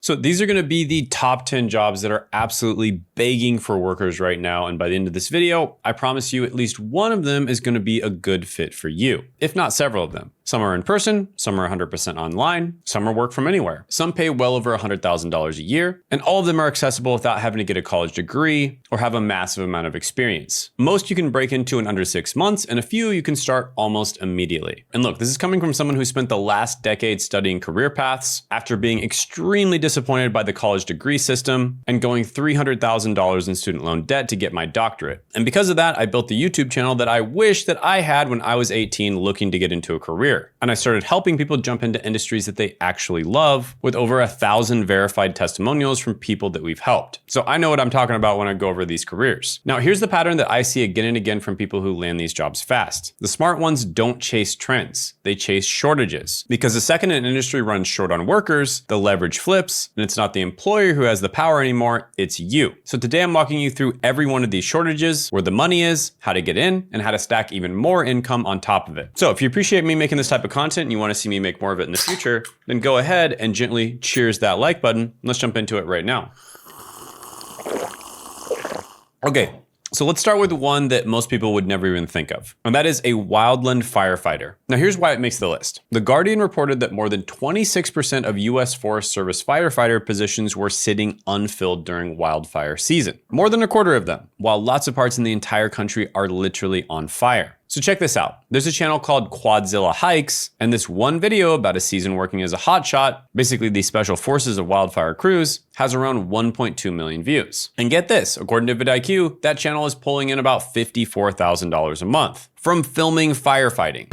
So these are going to be the top 10 jobs that are absolutely begging for workers right now. And by the end of this video, I promise you at least one of them is going to be a good fit for you, if not several of them. Some are in person, some are 100% online, some are work from anywhere. Some pay well over $100,000 a year, and all of them are accessible without having to get a college degree or have a massive amount of experience. Most you can break into in under 6 months, and a few you can start almost immediately. And look, this is coming from someone who spent the last decade studying career paths after being extremely disappointed by the college degree system and going $300,000 in student loan debt to get my doctorate. And because of that, I built the YouTube channel that I wish that I had when I was 18 looking to get into a career. And I started helping people jump into industries that they actually love with over 1,000 verified testimonials from people that we've helped. So I know what I'm talking about when I go over these careers. Now, here's the pattern that I see again and again from people who land these jobs fast. The smart ones don't chase trends. They chase shortages. Because the second an industry runs short on workers, the leverage flips, and it's not the employer who has the power anymore, it's you. So today I'm walking you through every one of these shortages, where the money is, how to get in, and how to stack even more income on top of it. So if you appreciate me making this type of content and you want to see me make more of it in the future, then go ahead and gently cheers that like button. Let's jump into it right now. Okay, so let's start with one that most people would never even think of, and that is a wildland firefighter. Now here's why it makes the list. The Guardian reported that more than 26% of US Forest Service firefighter positions were sitting unfilled during wildfire season. More than a quarter of them, while lots of parts in the entire country are literally on fire. So check this out. There's a channel called Quadzilla Hikes, and this one video about a season working as a hotshot, basically the special forces of wildfire crews, has around 1.2 million views. And get this, according to vidIQ, that channel is pulling in about $54,000 a month from filming firefighting.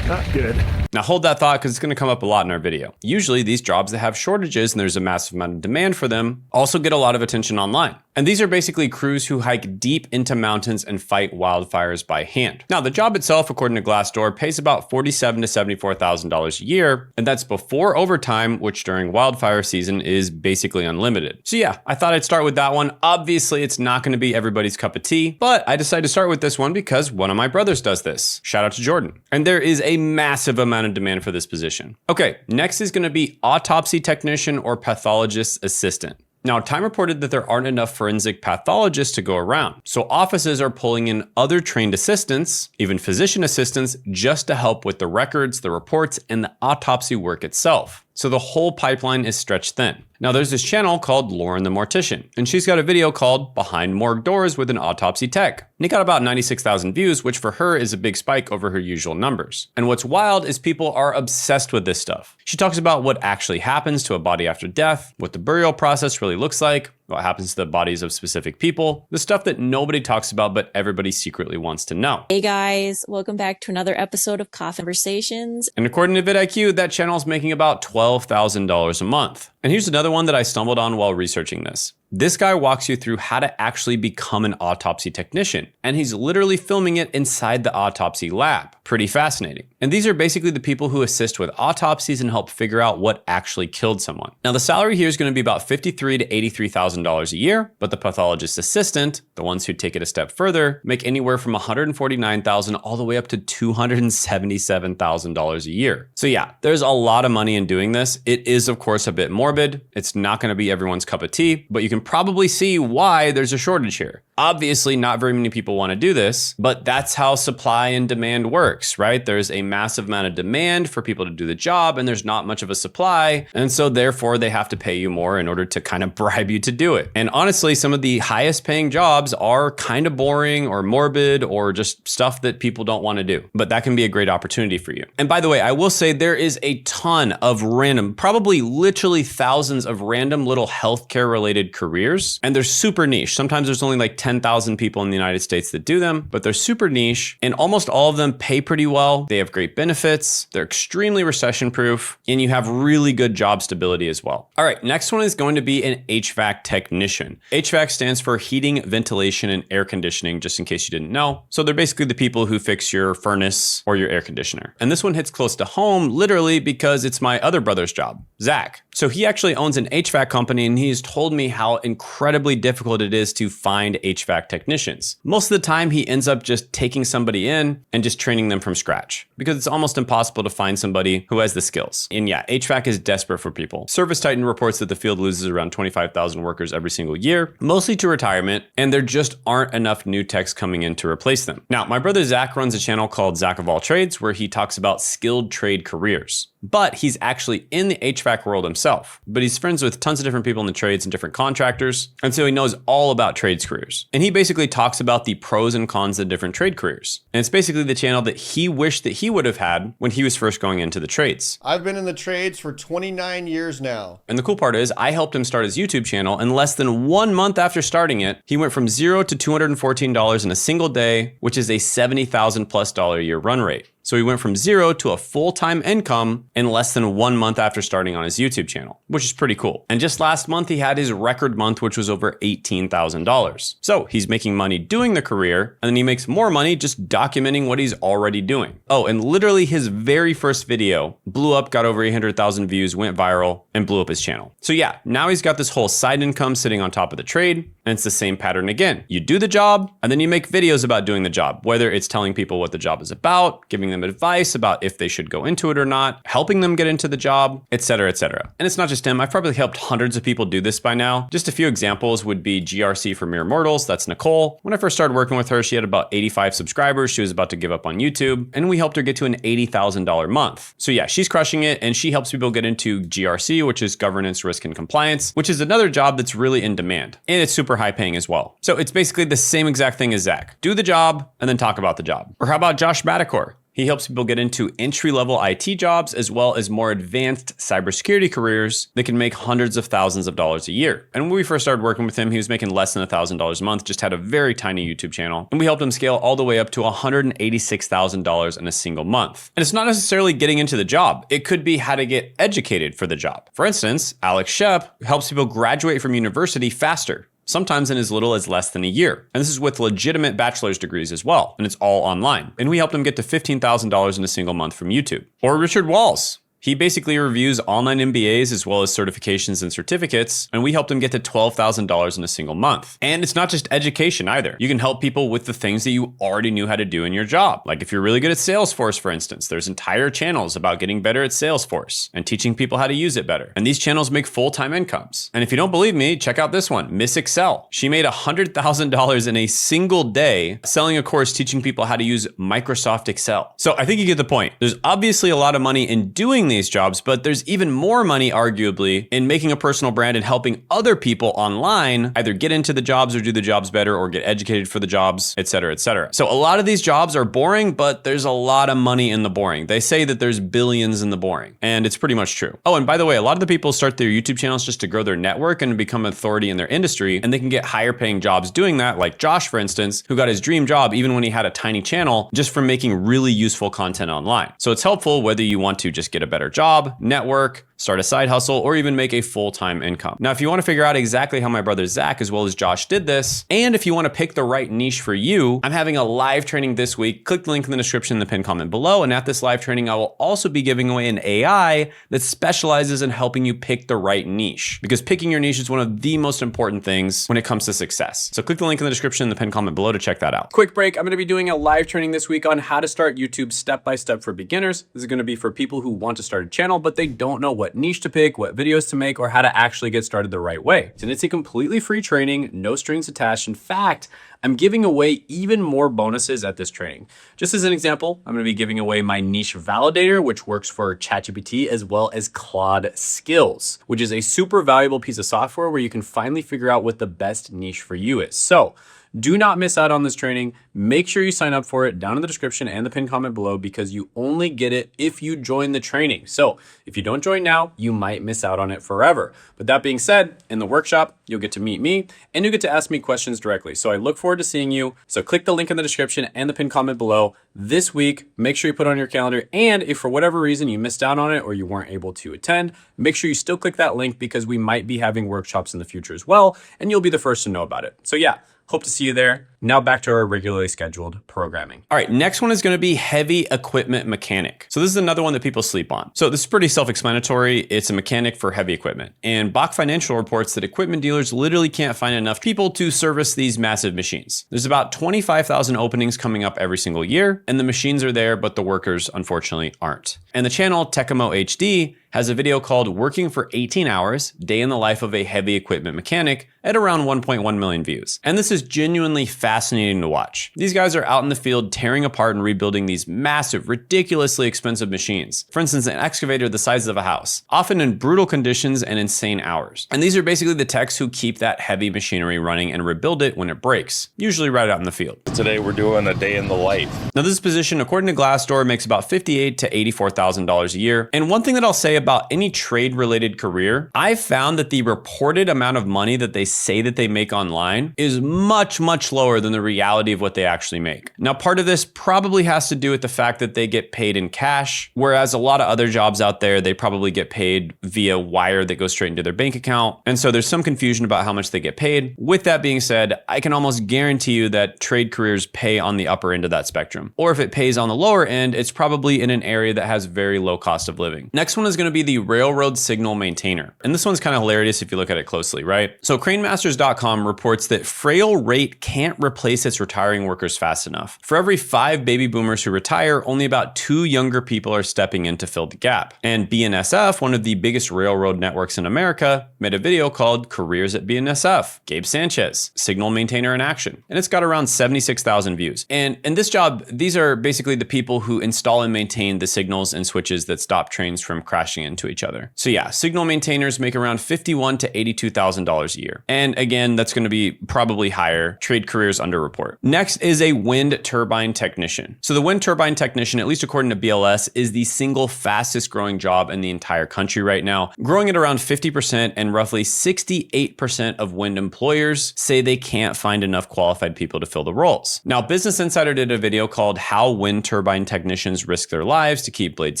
Not good. Now hold that thought, because it's going to come up a lot in our video. Usually these jobs that have shortages and there's a massive amount of demand for them also get a lot of attention online. And these are basically crews who hike deep into mountains and fight wildfires by hand. Now the job itself, according to Glassdoor, pays about $47,000 to $74,000 a year, and that's before overtime, which during wildfire season is basically unlimited. So yeah, I thought I'd start with that one. Obviously it's not going to be everybody's cup of tea, but I decided to start with this one because one of my brothers does this. Shout out to Jordan. And there is a massive amount of demand for this position. Okay, next is going to be autopsy technician or pathologist assistant. Now, Time reported that there aren't enough forensic pathologists to go around, so offices are pulling in other trained assistants, even physician assistants, just to help with the records, the reports, and the autopsy work itself. So the whole pipeline is stretched thin. Now there's this channel called Lauren the Mortician, and she's got a video called Behind Morgue Doors with an Autopsy Tech. And it got about 96,000 views, which for her is a big spike over her usual numbers. And what's wild is people are obsessed with this stuff. She talks about what actually happens to a body after death, what the burial process really looks like, what happens to the bodies of specific people, the stuff that nobody talks about but everybody secretly wants to know. Hey guys, welcome back to another episode of Coffee Conversations. And according to vidIQ, that channel is making about $12,000 a month. And here's another one that I stumbled on while researching this. This guy walks you through how to actually become an autopsy technician, and he's literally filming it inside the autopsy lab. Pretty fascinating. And these are basically the people who assist with autopsies and help figure out what actually killed someone. Now the salary here is going to be about $53,000 to $83,000 a year, but the pathologist assistant, the ones who take it a step further, make anywhere from $149,000 all the way up to $277,000 a year. So yeah, there's a lot of money in doing this. It is of course a bit morbid. It's not going to be everyone's cup of tea, but you can probably see why there's a shortage here. Obviously, not very many people want to do this, but that's how supply and demand works, right? There's a massive amount of demand for people to do the job, and there's not much of a supply. And so therefore, they have to pay you more in order to kind of bribe you to do it. And honestly, some of the highest paying jobs are kind of boring or morbid or just stuff that people don't want to do. But that can be a great opportunity for you. And by the way, I will say there is a ton of random, probably literally thousands of random little healthcare related careers. And they're super niche. Sometimes there's only like 10,000 people in the United States that do them, but they're super niche and almost all of them pay pretty well. They have great benefits. They're extremely recession proof and you have really good job stability as well. All right, next one is going to be an HVAC technician. HVAC stands for heating, ventilation, and air conditioning, just in case you didn't know. So they're basically the people who fix your furnace or your air conditioner. And this one hits close to home, literally because it's my other brother's job. Zach. So he actually owns an HVAC company, and he's told me how incredibly difficult it is to find HVAC technicians. Most of the time, he ends up just taking somebody in and just training them from scratch because it's almost impossible to find somebody who has the skills. And yeah, HVAC is desperate for people. Service Titan reports that the field loses around 25,000 workers every single year, mostly to retirement, and there just aren't enough new techs coming in to replace them. Now, my brother Zach runs a channel called Zach of All Trades where he talks about skilled trade careers. But he's actually in the HVAC world himself. But he's friends with tons of different people in the trades and different contractors. And so he knows all about trades careers. And he basically talks about the pros and cons of different trade careers. And it's basically the channel that he wished that he would have had when he was first going into the trades. I've been in the trades for 29 years now. And the cool part is I helped him start his YouTube channel. And less than 1 month after starting it, he went from $0 to $214 in a single day, which is a $70,000 plus a year run rate. So he went from $0 to a full-time income in less than 1 month after starting on his YouTube channel, which is pretty cool. And just last month, he had his record month, which was over $18,000. So he's making money doing the career, and then he makes more money just documenting what he's already doing. Oh, and literally his very first video blew up, got over 800,000 views, went viral, and blew up his channel. So yeah, now he's got this whole side income sitting on top of the trade, and it's the same pattern again. You do the job, and then you make videos about doing the job, whether it's telling people what the job is about, giving them advice about if they should go into it or not, helping them get into the job, etc., etc. And it's not just him. I've probably helped hundreds of people do this by now. Just a few examples would be GRC for Mere Mortals. That's Nicole. When I first started working with her, she had about 85 subscribers. She was about to give up on YouTube, and we helped her get to an $80,000 month. So yeah, she's crushing it, and she helps people get into GRC, which is governance, risk, and compliance, which is another job that's really in demand, and it's super high paying as well. So it's basically the same exact thing as Zach. Do the job and then talk about the job. Or how about Josh Madakor? He helps people get into entry-level IT jobs as well as more advanced cybersecurity careers that can make hundreds of thousands of dollars a year. And when we first started working with him, he was making less than $1,000 a month, just had a very tiny YouTube channel. And we helped him scale all the way up to $186,000 in a single month. And it's not necessarily getting into the job. It could be how to get educated for the job. For instance, Alex Shep helps people graduate from university faster, sometimes in as little as less than a year. And this is with legitimate bachelor's degrees as well. And it's all online. And we helped him get to $15,000 in a single month from YouTube. Or Richard Walls. He basically reviews online MBAs as well as certifications and certificates, and we helped him get to $12,000 in a single month. And it's not just education either. You can help people with the things that you already knew how to do in your job. Like if you're really good at Salesforce, for instance, there's entire channels about getting better at Salesforce and teaching people how to use it better. And these channels make full-time incomes. And if you don't believe me, check out this one, Miss Excel. She made $100,000 in a single day selling a course teaching people how to use Microsoft Excel. So I think you get the point. There's obviously a lot of money in doing these jobs, but there's even more money, arguably, in making a personal brand and helping other people online either get into the jobs or do the jobs better or get educated for the jobs, etc., etc. So a lot of these jobs are boring, but there's a lot of money in the boring. They say that there's billions in the boring, and it's pretty much true. Oh, and by the way, a lot of the people start their YouTube channels just to grow their network and become an authority in their industry, and they can get higher paying jobs doing that, like Josh, for instance, who got his dream job even when he had a tiny channel just from making really useful content online. So it's helpful whether you want to just get a better job, network, start a side hustle, or even make a full-time income. Now, if you want to figure out exactly how my brother Zach as well as Josh did this, and if you want to pick the right niche for you, I'm having a live training this week. Click the link in the description in the pinned comment below. And at this live training, I will also be giving away an AI that specializes in helping you pick the right niche, because picking your niche is one of the most important things when it comes to success. So click the link in the description in the pinned comment below to check that out. Quick break. I'm going to be doing a live training this week on how to start YouTube step-by-step for beginners. This is going to be for people who want to start a channel, but they don't know what niche to pick, what videos to make, or how to actually get started the right way. And it's a completely free training, no strings attached. In fact, I'm giving away even more bonuses at this training. Just as an example, I'm going to be giving away my niche validator, which works for ChatGPT, as well as Claude Skills, which is a super valuable piece of software where you can finally figure out what the best niche for you is. So do not miss out on this training. Make sure you sign up for it down in the description and the pinned comment below, because you only get it if you join the training. So if you don't join now, you might miss out on it forever. But that being said, in the workshop, you'll get to meet me and you'll get to ask me questions directly. So I look forward to seeing you. So click the link in the description and the pinned comment below this week. Make sure you put it on your calendar. And if for whatever reason you missed out on it or you weren't able to attend, make sure you still click that link, because we might be having workshops in the future as well, and you'll be the first to know about it. So yeah, hope to see you there. Now back to our regularly scheduled programming. All right, next one is going to be heavy equipment mechanic. So this is another one that people sleep on. So this is pretty self-explanatory. It's a mechanic for heavy equipment. And Bach Financial reports that equipment dealers literally can't find enough people to service these massive machines. There's about 25,000 openings coming up every single year, and the machines are there, but the workers unfortunately aren't. And the channel Tekamo HD has a video called Working for 18 Hours, Day in the Life of a Heavy Equipment Mechanic at around 1.1 million views. And this is genuinely fascinating to watch. These guys are out in the field tearing apart and rebuilding these massive, ridiculously expensive machines. For instance, an excavator the size of a house, often in brutal conditions and insane hours. And these are basically the techs who keep that heavy machinery running and rebuild it when it breaks, usually right out in the field. Today we're doing a day in the life. Now this position, according to Glassdoor, makes about $58,000 to $84,000 a year. And one thing that I'll say about any trade related career, I've found that the reported amount of money that they say that they make online is much, much lower than the reality of what they actually make. Now, part of this probably has to do with the fact that they get paid in cash, whereas a lot of other jobs out there, they probably get paid via wire that goes straight into their bank account. And so there's some confusion about how much they get paid. With that being said, I can almost guarantee you that trade careers pay on the upper end of that spectrum. Or if it pays on the lower end, it's probably in an area that has very low cost of living. Next one is going to be the railroad signal maintainer. And this one's kind of hilarious if you look at it closely, right? So cranemasters.com reports that frail rate can't replace its retiring workers fast enough. For every 5 baby boomers who retire, only about 2 younger people are stepping in to fill the gap. And BNSF, one of the biggest railroad networks in America, made a video called Careers at BNSF, Gabe Sanchez, signal maintainer in action. And it's got around 76,000 views. And in this job, these are basically the people who install and maintain the signals and switches that stop trains from crashing into each other. So yeah, signal maintainers make around $51,000 to $82,000 a year. And again, that's going to be probably higher. Trade careers underreport. Next is a wind turbine technician. So the wind turbine technician, at least according to BLS, is the single fastest growing job in the entire country right now, growing at around 50%, and roughly 68% of wind employers say they can't find enough qualified people to fill the roles. Now, Business Insider did a video called How Wind Turbine Technicians Risk Their Lives to Keep Blades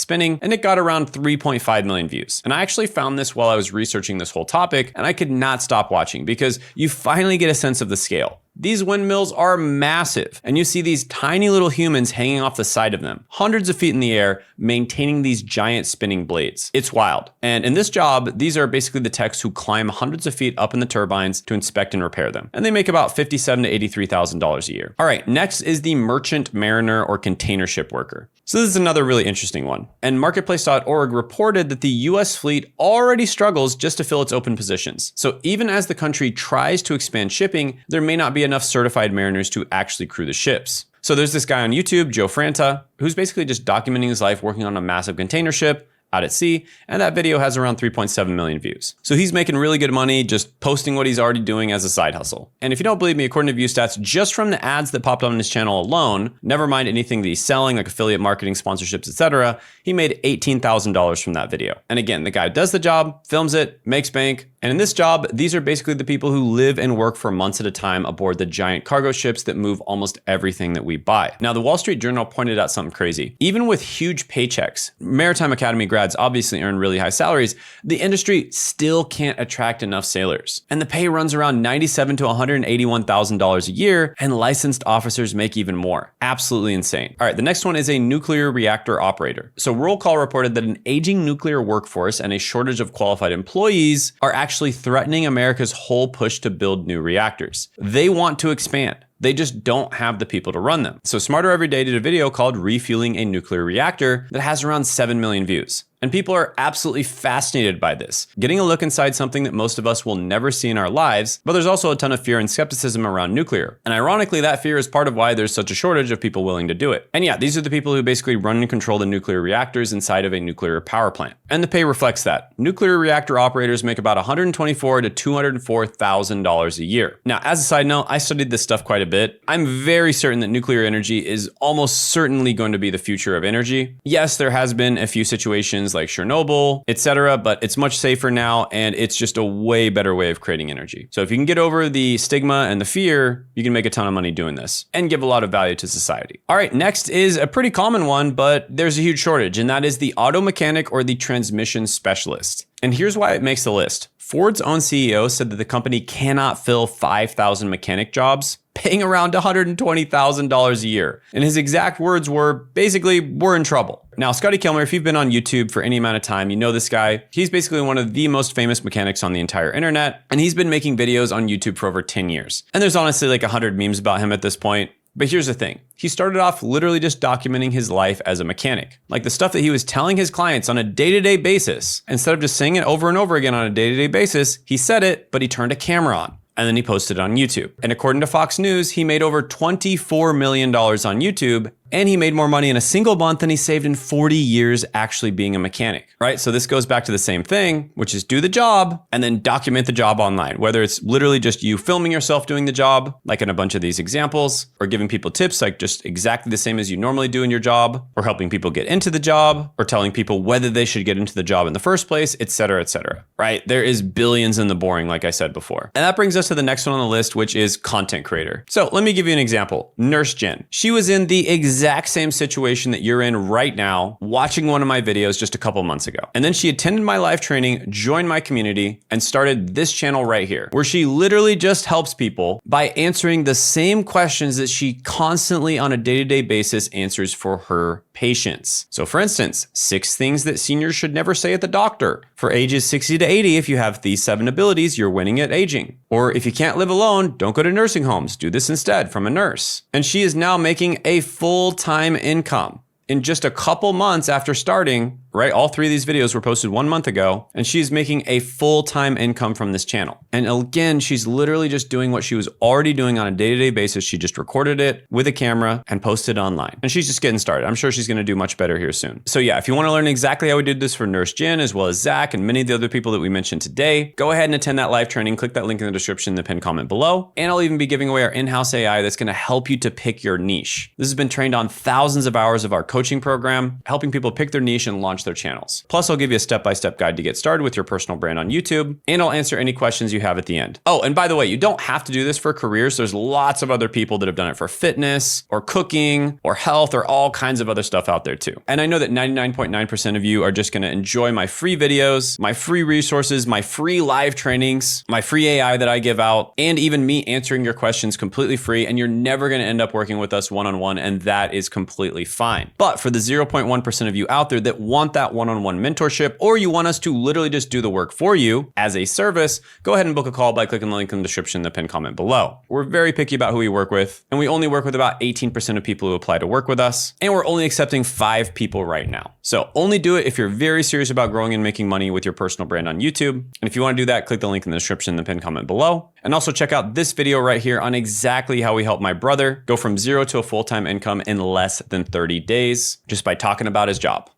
Spinning, and it got around 3.5 million views. And I actually found this while I was researching this whole topic, and I could not stop watching because you finally get a sense of the scale. These windmills are massive, and you see these tiny little humans hanging off the side of them, hundreds of feet in the air, maintaining these giant spinning blades. It's wild. And in this job, these are basically the techs who climb hundreds of feet up in the turbines to inspect and repair them. And they make about $57,000 to $83,000 a year. All right, next is the merchant mariner or container ship worker. So this is another really interesting one. And marketplace.org reported that the US fleet already struggles just to fill its open positions. So even as the country tries to expand shipping, there may not be enough certified mariners to actually crew the ships. So there's this guy on YouTube, Joe Franta, who's basically just documenting his life working on a massive container ship out at sea, and that video has around 3.7 million views. So he's making really good money just posting what he's already doing as a side hustle. And if you don't believe me, according to view stats, just from the ads that popped up on his channel alone, never mind anything that he's selling like affiliate marketing, sponsorships, etc., he made $18,000 from that video. And again, the guy does the job, films it, makes bank. And in this job, these are basically the people who live and work for months at a time aboard the giant cargo ships that move almost everything that we buy. Now, the Wall Street Journal pointed out something crazy. Even with huge paychecks, Maritime Academy grads obviously earn really high salaries, the industry still can't attract enough sailors. And the pay runs around $97,000 to $181,000 a year, and licensed officers make even more. Absolutely insane. All right, the next one is a nuclear reactor operator. So Roll Call reported that an aging nuclear workforce and a shortage of qualified employees are actually threatening America's whole push to build new reactors. They want to expand. They just don't have the people to run them. So Smarter Every Day did a video called Refueling a Nuclear Reactor that has around 7 million views. And people are absolutely fascinated by this, getting a look inside something that most of us will never see in our lives, but there's also a ton of fear and skepticism around nuclear. And ironically, that fear is part of why there's such a shortage of people willing to do it. And yeah, these are the people who basically run and control the nuclear reactors inside of a nuclear power plant. And the pay reflects that. Nuclear reactor operators make about $124,000 to $204,000 a year. Now, as a side note, I studied this stuff quite a bit. I'm very certain that nuclear energy is almost certainly going to be the future of energy. Yes, there has been a few situations like Chernobyl, etc., but it's much safer now, and it's just a way better way of creating energy. So if you can get over the stigma and the fear, you can make a ton of money doing this and give a lot of value to society. All right, next is a pretty common one, but there's a huge shortage, and that is the auto mechanic or the transmission specialist. And here's why it makes the list. Ford's own CEO said that the company cannot fill 5,000 mechanic jobs, paying around $120,000 a year. And his exact words were, basically, we're in trouble. Now, Scotty Kilmer, if you've been on YouTube for any amount of time, you know this guy. He's basically one of the most famous mechanics on the entire internet, and he's been making videos on YouTube for over 10 years. And there's honestly like 100 memes about him at this point. But here's the thing. He started off literally just documenting his life as a mechanic. Like the stuff that he was telling his clients on a day-to-day basis. Instead of just saying it over and over again on a day-to-day basis, he said it, but he turned a camera on. And then he posted it on YouTube. And according to Fox News, he made over $24 million on YouTube. And he made more money in a single month than he saved in 40 years actually being a mechanic, right? So this goes back to the same thing, which is do the job and then document the job online. Whether it's literally just you filming yourself doing the job, like in a bunch of these examples, or giving people tips like just exactly the same as you normally do in your job, or helping people get into the job, or telling people whether they should get into the job in the first place, et cetera, right? There is billions in the boring, like I said before. And that brings us to the next one on the list, which is content creator. So let me give you an example. Nurse Jen. She was in the exact same situation that you're in right now, watching one of my videos just a couple months ago. And then she attended my live training, joined my community, and started this channel right here, where she literally just helps people by answering the same questions that she constantly on a day-to-day basis answers for her patients. So for instance, 6 things that seniors should never say at the doctor. For ages 60 to 80, if you have these 7 abilities, you're winning at aging. Or if you can't live alone, don't go to nursing homes. Do this instead from a nurse. And she is now making a full-time income. In just a couple months after starting, right? All 3 of these videos were posted 1 month ago, and she's making a full-time income from this channel. And again, she's literally just doing what she was already doing on a day-to-day basis. She just recorded it with a camera and posted online. And she's just getting started. I'm sure she's gonna do much better here soon. So yeah, if you wanna learn exactly how we did this for Nurse Jen, as well as Zach and many of the other people that we mentioned today, go ahead and attend that live training. Click that link in the description in the pinned comment below. And I'll even be giving away our in-house AI that's gonna help you to pick your niche. This has been trained on thousands of hours of our coaching program, helping people pick their niche and launch their channels. Plus, I'll give you a step-by-step guide to get started with your personal brand on YouTube, and I'll answer any questions you have at the end. Oh, and by the way, you don't have to do this for careers. There's lots of other people that have done it for fitness or cooking or health or all kinds of other stuff out there too. And I know that 99.9% of you are just gonna enjoy my free videos, my free resources, my free live trainings, my free AI that I give out, and even me answering your questions completely free, and you're never gonna end up working with us one-on-one, and that is completely fine. But for the 0.1% of you out there that want that one-on-one mentorship, or you want us to literally just do the work for you as a service, go ahead and book a call by clicking the link in the description in the pinned comment below. We're very picky about who we work with, and we only work with about 18% of people who apply to work with us, and we're only accepting 5 people right now. So only do it if you're very serious about growing and making money with your personal brand on YouTube. And if you want to do that, click the link in the description in the pinned comment below. And also check out this video right here on exactly how we help my brother go from 0 to a full-time income in less than 30 days just by talking about his job.